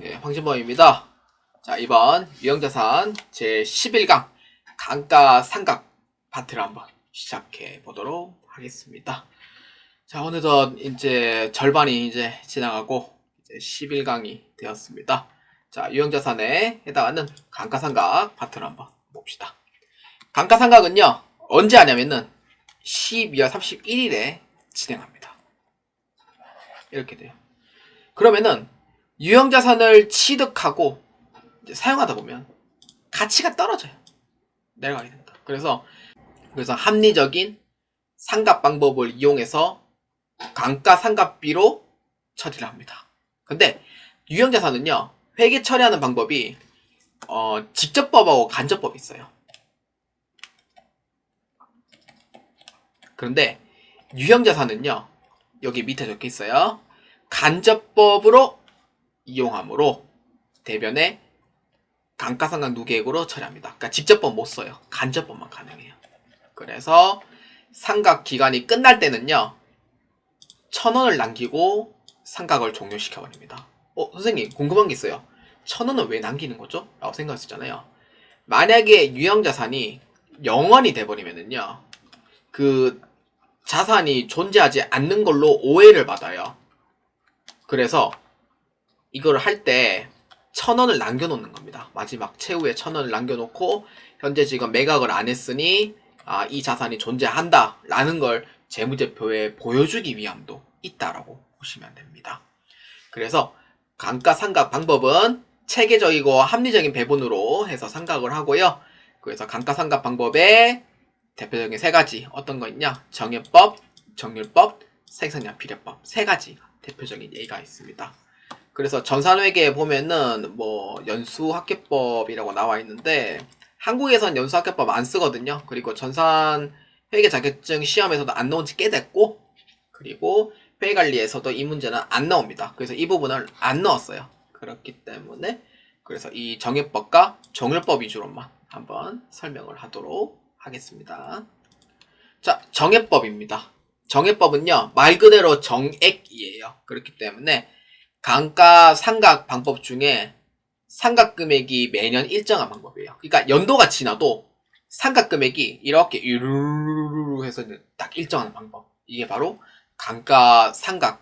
예, 황진범입니다. 자, 이번 유형자산 제11강 감가상각 파트를 한번 시작해 보도록 하겠습니다. 자, 어느덧 이제 절반이 이제 지나가고 이제 11강이 되었습니다. 자, 유형자산에 해당하는 감가상각 파트를 한번 봅시다. 감가상각은요, 언제 하냐면은 12월 31일에 진행합니다. 이렇게 돼요. 그러면은 유형자산을 취득하고 이제 사용하다 보면 가치가 떨어져요. 내려가게 된다. 그래서 합리적인 상각 방법을 이용해서 감가상각비로 처리를 합니다. 근데 유형자산은요, 회계 처리하는 방법이 직접법하고 간접법이 있어요. 그런데 유형자산은요, 여기 밑에 적혀 있어요. 간접법으로 이용함으로 대변에 감가상각 누계액으로 처리합니다. 그러니까 직접법 못 써요. 간접법만 가능해요. 그래서 상각 기간이 끝날 때는요, 1,000원을 남기고 상각을 종료시켜 버립니다. 선생님 궁금한 게 있어요. 1,000원은 왜 남기는 거죠? 라고 생각했었잖아요. 만약에 유형자산이 0원이 돼버리면은요, 그 자산이 존재하지 않는 걸로 오해를 받아요. 그래서 이걸 할 때 1,000원을 남겨놓는 겁니다. 마지막 최후에 1,000원을 남겨놓고 현재 지금 매각을 안 했으니 이 자산이 존재한다 라는 걸 재무제표에 보여주기 위함도 있다라고 보시면 됩니다. 그래서 감가상각 방법은 체계적이고 합리적인 배분으로 해서 상각을 하고요. 그래서 감가상각 방법의 대표적인 세 가지 어떤 거 있냐? 정해법, 정률법, 생산량 비례법 세 가지 대표적인 예가 있습니다. 그래서 전산회계에 보면은 뭐 연수학계법이라고 나와 있는데 한국에선 연수학계법 안 쓰거든요. 그리고 전산회계 자격증 시험에서도 안 나온 지 꽤 됐고, 그리고 회계관리에서도 이 문제는 안 나옵니다. 그래서 이 부분을 안 넣었어요. 그렇기 때문에 그래서 이 정해법과 정률법 위주로만 한번 설명을 하도록 하겠습니다. 자, 정해법입니다. 정해법은요, 말 그대로 정액이에요. 그렇기 때문에 감가상각 방법 중에 상각 금액이 매년 일정한 방법이에요. 그러니까 연도가 지나도 상각 금액이 이렇게 유르르르 해서 딱 일정한 방법. 이게 바로 감가상각에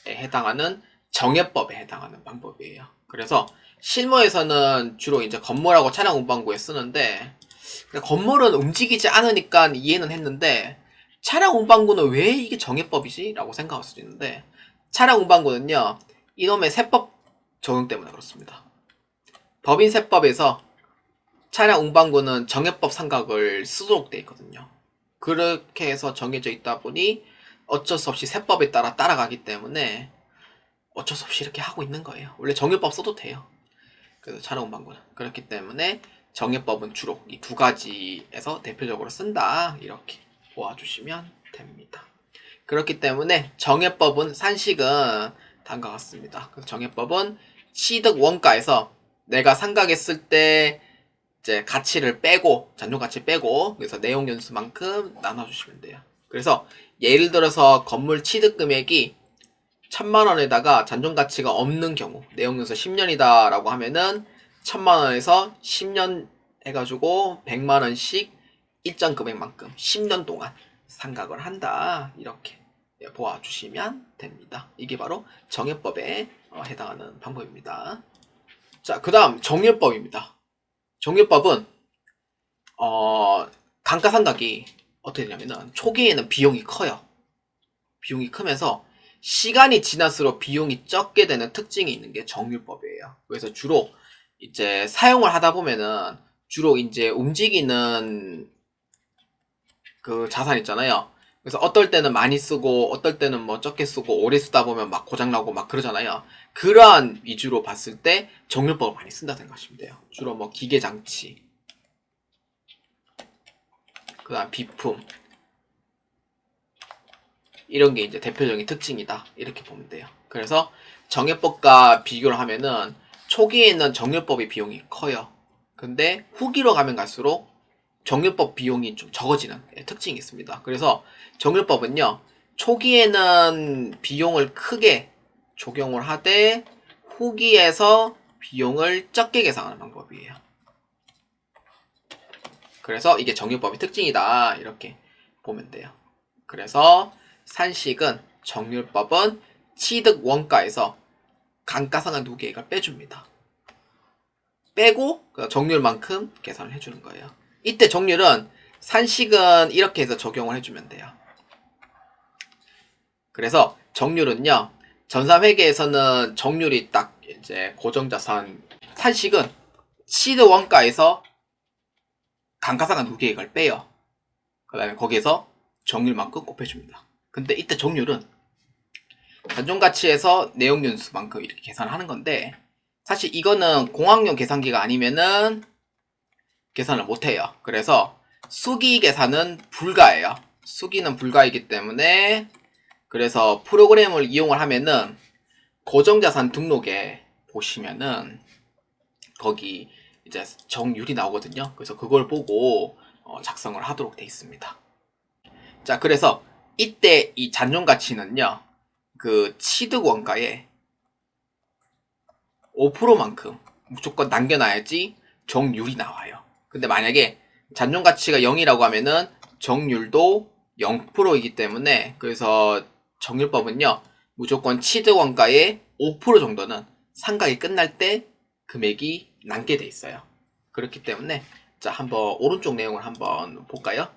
해당하는 정해법에 해당하는 방법이에요. 그래서 실무에서는 주로 이제 건물하고 차량 운반구에 쓰는데, 건물은 움직이지 않으니까 이해는 했는데 차량 운반구는 왜 이게 정해법이지? 라고 생각할 수도 있는데, 차량 운반구는요, 이놈의 세법 적용 때문에 그렇습니다. 법인세법에서 차량 운반구는 정해법 상각을 쓰도록 되어 있거든요. 그렇게 해서 정해져 있다 보니 어쩔 수 없이 세법에 따라 따라가기 때문에 어쩔 수 없이 이렇게 하고 있는 거예요. 원래 정해법 써도 돼요. 그래서 차량 운반구는 그렇기 때문에 정해법은 주로 이 두 가지에서 대표적으로 쓴다, 이렇게 보아주시면 됩니다. 그렇기 때문에 정해법은 산식은 다음과 같습니다. 그래서 정해법은 취득 원가에서 내가 상각했을 때 이제 가치를 빼고, 잔존 가치 빼고, 그래서 내용 연수만큼 나눠주시면 돼요. 그래서 예를 들어서 건물 취득 금액이 1,000만원에다가 잔존 가치가 없는 경우, 내용 연수 10년이다 라고 하면은 1,000만원에서 10년 해가지고 100만원씩 일정 금액만큼 10년 동안 상각을 한다, 이렇게 보아주시면 됩니다. 이게 바로 정해법에 해당하는 방법입니다. 자, 그 다음 정률법입니다. 정률법은 감가상각이 어떻게 되냐면은 초기에는 비용이 커요. 비용이 크면서 시간이 지날수록 비용이 적게 되는 특징이 있는 게 정률법이에요. 그래서 주로 이제 사용을 하다 보면은 주로 이제 움직이는 그 자산 있잖아요. 그래서 어떨 때는 많이 쓰고 어떨 때는 뭐 적게 쓰고 오래 쓰다 보면 막 고장나고 막 그러잖아요. 그러한 위주로 봤을 때 정률법을 많이 쓴다 생각하시면 돼요. 주로 뭐 기계장치, 그 다음 비품, 이런 게 이제 대표적인 특징이다, 이렇게 보면 돼요. 그래서 정해법과 비교를 하면은 초기에는 정률법의 비용이 커요. 근데 후기로 가면 갈수록 정률법 비용이 좀 적어지는 특징이 있습니다. 그래서 정률법은요, 초기에는 비용을 크게 적용을 하되 후기에서 비용을 적게 계산하는 방법이에요. 그래서 이게 정률법의 특징이다. 이렇게 보면 돼요. 그래서 산식은 정률법은 취득 원가에서 감가상각 누계액을 빼줍니다. 빼고 정률만큼 계산을 해주는 거예요. 이때 정률은 산식은 이렇게 해서 적용을 해주면 돼요. 그래서 정률은요, 전산회계에서는 정률이 딱 이제 고정자산, 산식은 취득 원가에서 감가상각 누계액을 빼요. 그 다음에 거기에서 정률만큼 곱해줍니다. 근데 이때 정률은 단종가치에서 내용연수만큼 이렇게 계산하는 건데, 사실 이거는 공학용 계산기가 아니면은 계산을 못해요. 그래서 수기 계산은 불가해요. 수기는 불가이기 때문에, 그래서 프로그램을 이용을 하면은 고정자산 등록에 보시면은 거기 이제 정률이 나오거든요. 그래서 그걸 보고 작성을 하도록 돼 있습니다. 자, 그래서 이때 이 잔존가치는요, 그 취득 원가의 5%만큼 무조건 남겨놔야지 정률이 나와요. 근데 만약에 잔존가치가 0이라고 하면은 정률도 0%이기 때문에, 그래서 정률법은요, 무조건 취득 원가의 5% 정도는 상각이 끝날 때 금액이 남게 돼 있어요. 그렇기 때문에 자, 한번 오른쪽 내용을 한번 볼까요?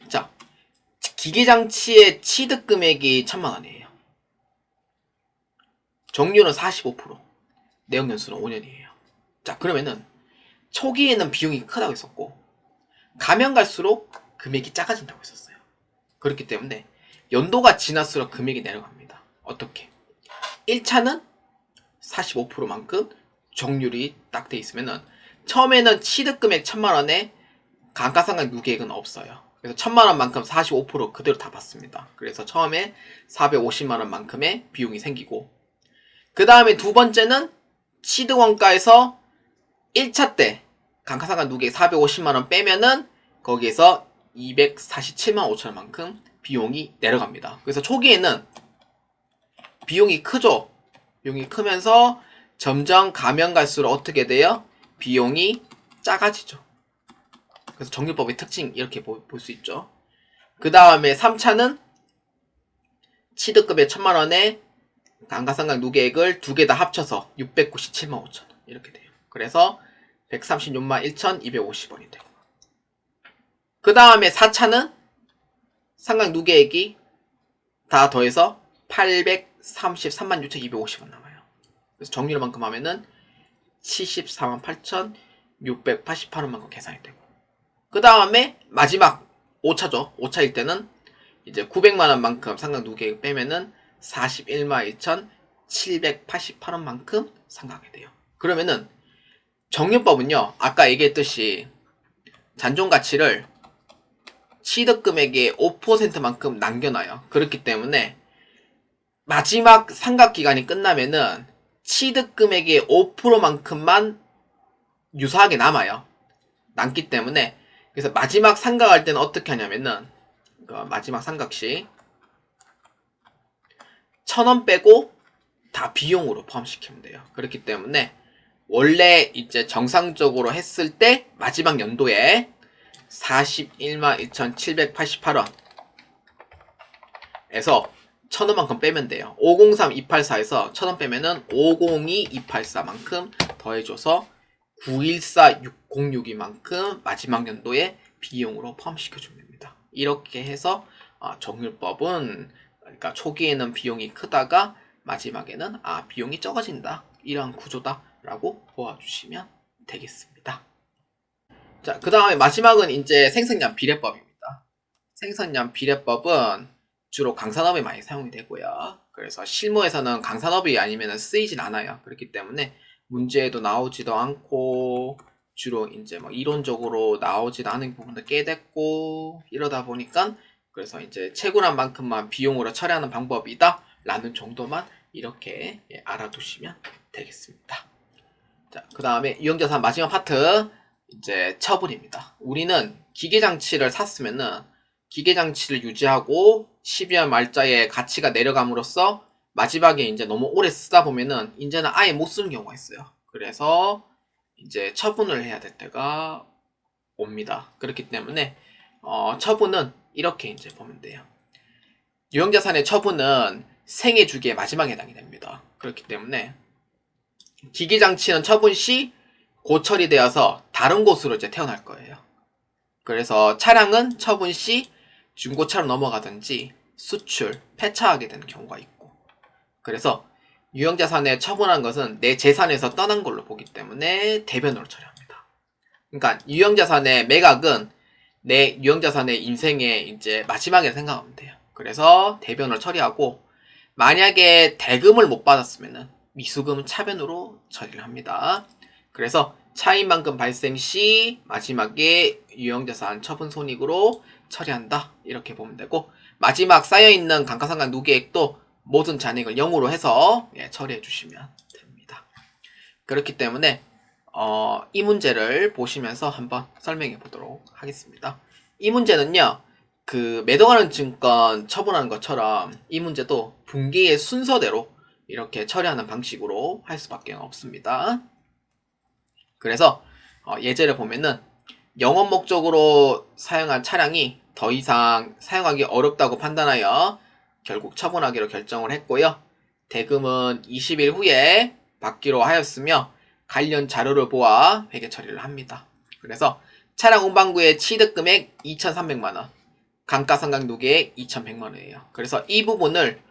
자, 기계장치의 취득 금액이 1000만원이에요. 정률은 45%, 내역연수는 5년이에요. 자, 그러면은 초기에는 비용이 크다고 했었고 가면 갈수록 금액이 작아진다고 했었어요. 그렇기 때문에 연도가 지날수록 금액이 내려갑니다. 어떻게? 1차는 45%만큼 정률이 딱 돼 있으면은 처음에는 취득금액 1000만원에 감가상각 누계액은 없어요. 그래서 1000만원만큼 45% 그대로 다 받습니다. 그래서 처음에 450만원만큼의 비용이 생기고, 그 다음에 두 번째는 취득원가에서 1차 때 감가상각 누계액 450만원 빼면은 거기에서 247만 5천원만큼 비용이 내려갑니다. 그래서 초기에는 비용이 크죠. 비용이 크면서 점점 가면 갈수록 어떻게 돼요? 비용이 작아지죠. 그래서 정률법의 특징 이렇게 볼 수 있죠. 그 다음에 3차는 취득금액 1000만원에 감가상각 누계액을 두 개 다 합쳐서 697만 5천원 이렇게 돼요. 그래서 136만 1250원이 되고, 그 다음에 4차는 상각 누계액이 다 더해서 833만 6250원 남아요. 그래서 정률만큼 하면은 74만 8688원만큼 계산이 되고, 그 다음에 마지막 5차죠. 5차일 때는 이제 900만원만큼 상각 누계액 빼면은 41만 2788원만큼 상각이 돼요. 그러면은 정률법은요, 아까 얘기했듯이 잔존가치를 취득금액의 5%만큼 남겨놔요. 그렇기 때문에 마지막 상각기간이 끝나면은 취득금액의 5%만큼만 유사하게 남아요. 남기 때문에, 그래서 마지막 상각할 때는 어떻게 하냐면은 마지막 상각시 1000원 빼고 다 비용으로 포함시키면 돼요. 그렇기 때문에 원래 이제 정상적으로 했을 때 마지막 연도에 41만 2788원 에서 1000원만큼 빼면 돼요. 503284에서 1000원 빼면은 502284만큼 더해줘서 914606이만큼 마지막 연도에 비용으로 포함시켜주면 됩니다. 이렇게 해서 정률법은, 그러니까 초기에는 비용이 크다가 마지막에는 비용이 적어진다, 이런 구조다 라고 보아주시면 되겠습니다. 자, 그 다음에 마지막은 이제 생산량 비례법입니다. 생산량 비례법은 주로 강산업에 많이 사용이 되고요. 그래서 실무에서는 강산업이 아니면 쓰이진 않아요. 그렇기 때문에 문제에도 나오지도 않고 주로 이제 뭐 이론적으로 나오지도 않은 부분도 꽤 됐고, 이러다 보니까 그래서 이제 채굴한 만큼만 비용으로 처리하는 방법이다 라는 정도만 이렇게 알아두시면 되겠습니다. 자, 그 다음에 유형자산 마지막 파트 이제 처분입니다. 우리는 기계장치를 샀으면은 기계장치를 유지하고 12월 말자에 가치가 내려감으로써 마지막에 이제 너무 오래 쓰다 보면은 이제는 아예 못 쓰는 경우가 있어요. 그래서 이제 처분을 해야 될 때가 옵니다. 그렇기 때문에 처분은 이렇게 이제 보면 돼요. 유형자산의 처분은 생애 주기의 마지막에 해당이 됩니다. 그렇기 때문에 기기장치는 처분 시 고처리되어서 다른 곳으로 이제 태어날 거예요. 그래서 차량은 처분 시 중고차로 넘어가든지 수출, 폐차하게 되는 경우가 있고, 그래서 유형자산에 처분한 것은 내 재산에서 떠난 걸로 보기 때문에 대변으로 처리합니다. 그러니까 유형자산의 매각은 내 유형자산의 인생의 이제 마지막에 생각하면 돼요. 그래서 대변을 처리하고, 만약에 대금을 못 받았으면 미수금 차변으로 처리를 합니다. 그래서 차임만큼 발생 시 마지막에 유형자산 처분 손익으로 처리한다, 이렇게 보면 되고, 마지막 쌓여있는 감가상각 누계액도 모든 잔액을 0으로 해서 처리해 주시면 됩니다. 그렇기 때문에 이 문제를 보시면서 한번 설명해 보도록 하겠습니다. 이 문제는요, 그 매도가는 증권 처분하는 것처럼 이 문제도 분기의 순서대로 이렇게 처리하는 방식으로 할 수밖에 없습니다. 그래서 예제를 보면은 영업 목적으로 사용한 차량이 더 이상 사용하기 어렵다고 판단하여 결국 처분하기로 결정을 했고요. 대금은 20일 후에 받기로 하였으며 관련 자료를 보아 회계 처리를 합니다. 그래서 차량 운반구의 취득금액 2,300만원, 감가상각 누계액 2,100만원이에요. 그래서 이 부분을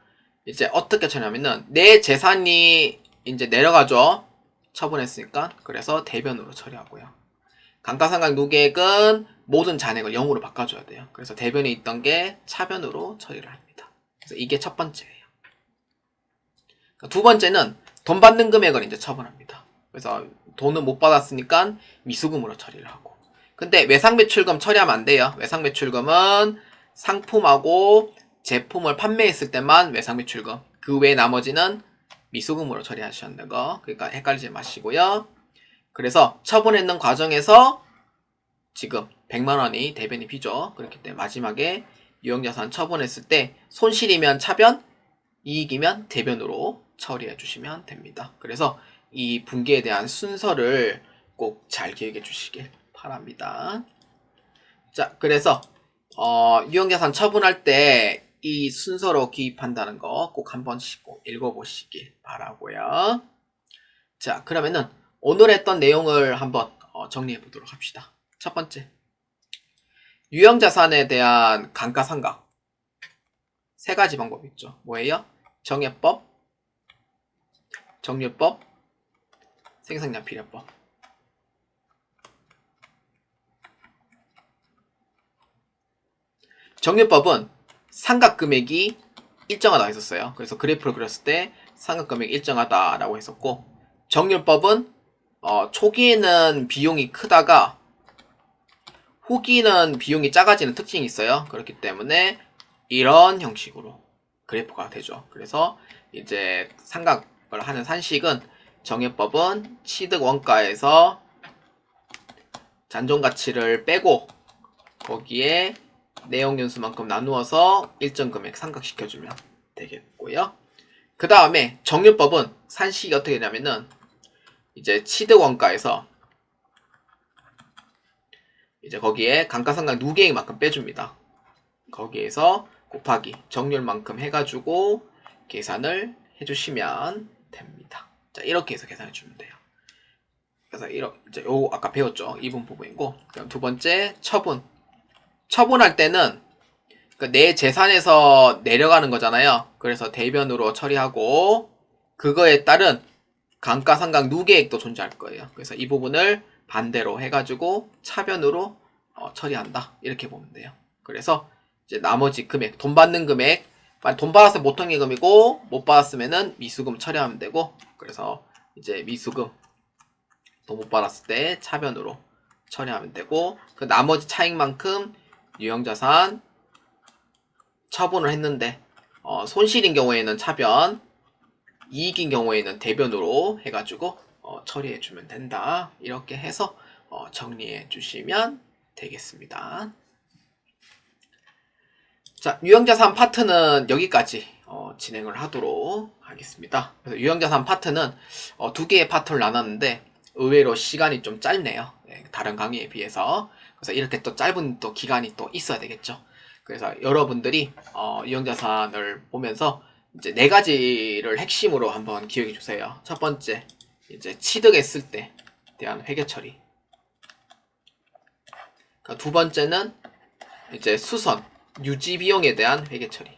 이제 어떻게 처리하면은 내 재산이 이제 내려가죠. 처분했으니까. 그래서 대변으로 처리하고요. 감가상각 누계액은 모든 잔액을 0으로 바꿔줘야 돼요. 그래서 대변에 있던 게 차변으로 처리를 합니다. 그래서 이게 첫 번째예요. 두 번째는 돈 받는 금액을 이제 처분합니다. 그래서 돈을 못 받았으니까 미수금으로 처리를 하고. 근데 외상매출금 처리하면 안 돼요. 외상매출금은 상품하고 제품을 판매했을 때만 외상매출금, 그 외 나머지는 미수금으로 처리하셔야 하는 거, 그러니까 헷갈리지 마시고요. 그래서 처분했는 과정에서 지금 100만원이 대변이 비죠. 그렇기 때문에 마지막에 유형자산 처분했을 때 손실이면 차변, 이익이면 대변으로 처리해 주시면 됩니다. 그래서 이 분기에 대한 순서를 꼭 잘 기억해 주시길 바랍니다. 자, 그래서 유형자산 처분할 때 이 순서로 기입한다는 거 꼭 한 번씩 꼭 읽어보시길 바라고요. 자, 그러면은 오늘 했던 내용을 한번 정리해 보도록 합시다. 첫 번째, 유형자산에 대한 감가상각 세 가지 방법이 있죠. 뭐예요? 정예법, 정률법, 생산량비례법. 정률법은 상각금액이 일정하다 했었어요. 그래서 그래프를 그렸을 때 상각금액이 일정하다라고 했었고, 정률법은 초기에는 비용이 크다가 후기는 비용이 작아지는 특징이 있어요. 그렇기 때문에 이런 형식으로 그래프가 되죠. 그래서 이제 상각을 하는 산식은, 정예법은 취득 원가에서 잔존가치를 빼고 거기에 내용연수만큼 나누어서 일정 금액 상각시켜주면 되겠고요. 그 다음에 정률법은 산식이 어떻게 되냐면은 이제 취득 원가에서 이제 거기에 감가상각 누계액만큼 빼줍니다. 거기에서 곱하기 정률만큼 해가지고 계산을 해주시면 됩니다. 자, 이렇게 해서 계산해주면 돼요. 그래서 이제 요 아까 배웠죠. 이분 부분이고, 그럼 두 번째 처분. 처분할 때는 내 재산에서 내려가는 거잖아요. 그래서 대변으로 처리하고 그거에 따른 감가상각 누계액도 존재할 거예요. 그래서 이 부분을 반대로 해가지고 차변으로 처리한다, 이렇게 보면 돼요. 그래서 이제 나머지 금액, 돈 받는 금액, 돈 받았으면 모통예금이고 못 받았으면은 미수금 처리하면 되고, 그래서 이제 미수금 돈 못 받았을 때 차변으로 처리하면 되고, 그 나머지 차익만큼 유형자산 처분을 했는데 손실인 경우에는 차변, 이익인 경우에는 대변으로 해가지고 처리해주면 된다. 이렇게 해서 정리해 주시면 되겠습니다. 자, 유형자산 파트는 여기까지 진행을 하도록 하겠습니다. 그래서 유형자산 파트는 2개의 파트를 나눴는데 의외로 시간이 좀 짧네요. 네, 다른 강의에 비해서. 그래서 이렇게 또 짧은 또 기간이 또 있어야 되겠죠. 그래서 여러분들이 유형자산을 보면서 이제 4가지를 핵심으로 한번 기억해 주세요. 첫 번째, 이제 취득했을 때 대한 회계 처리. 두 번째는 이제 수선, 유지 비용에 대한 회계 처리.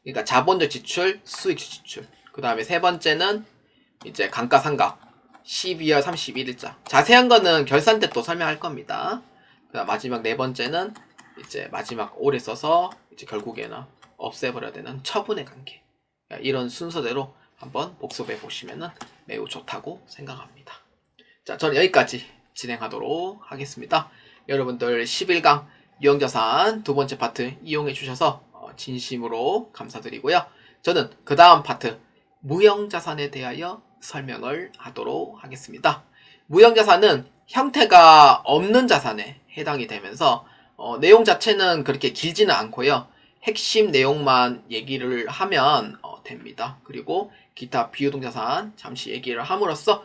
그러니까 자본적 지출, 수익적 지출. 그 다음에 세 번째는 이제 감가상각 12월 31일자. 자세한 거는 결산 때 또 설명할 겁니다. 그다음 마지막 네 번째는 이제 마지막 오래 써서 이제 결국에는 없애버려야 되는 처분의 관계. 이런 순서대로 한번 복습해 보시면은 매우 좋다고 생각합니다. 자, 저는 여기까지 진행하도록 하겠습니다. 여러분들 11강 유형자산 두 번째 파트 이용해 주셔서 진심으로 감사드리고요. 저는 그 다음 파트 무형자산에 대하여 설명을 하도록 하겠습니다. 무형자산은 형태가 없는 자산에 해당이 되면서 내용 자체는 그렇게 길지는 않고요. 핵심 내용만 얘기를 하면 됩니다. 그리고 기타 비유동자산 잠시 얘기를 함으로써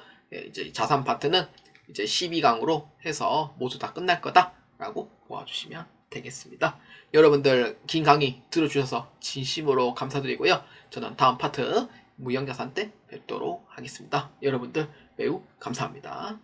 이제 자산 파트는 이제 12강으로 해서 모두 다 끝날 거다라고 보아주시면 되겠습니다. 여러분들 긴 강의 들어주셔서 진심으로 감사드리고요. 저는 다음 파트 무형자산 때 뵙도록 하겠습니다. 여러분들 매우 감사합니다.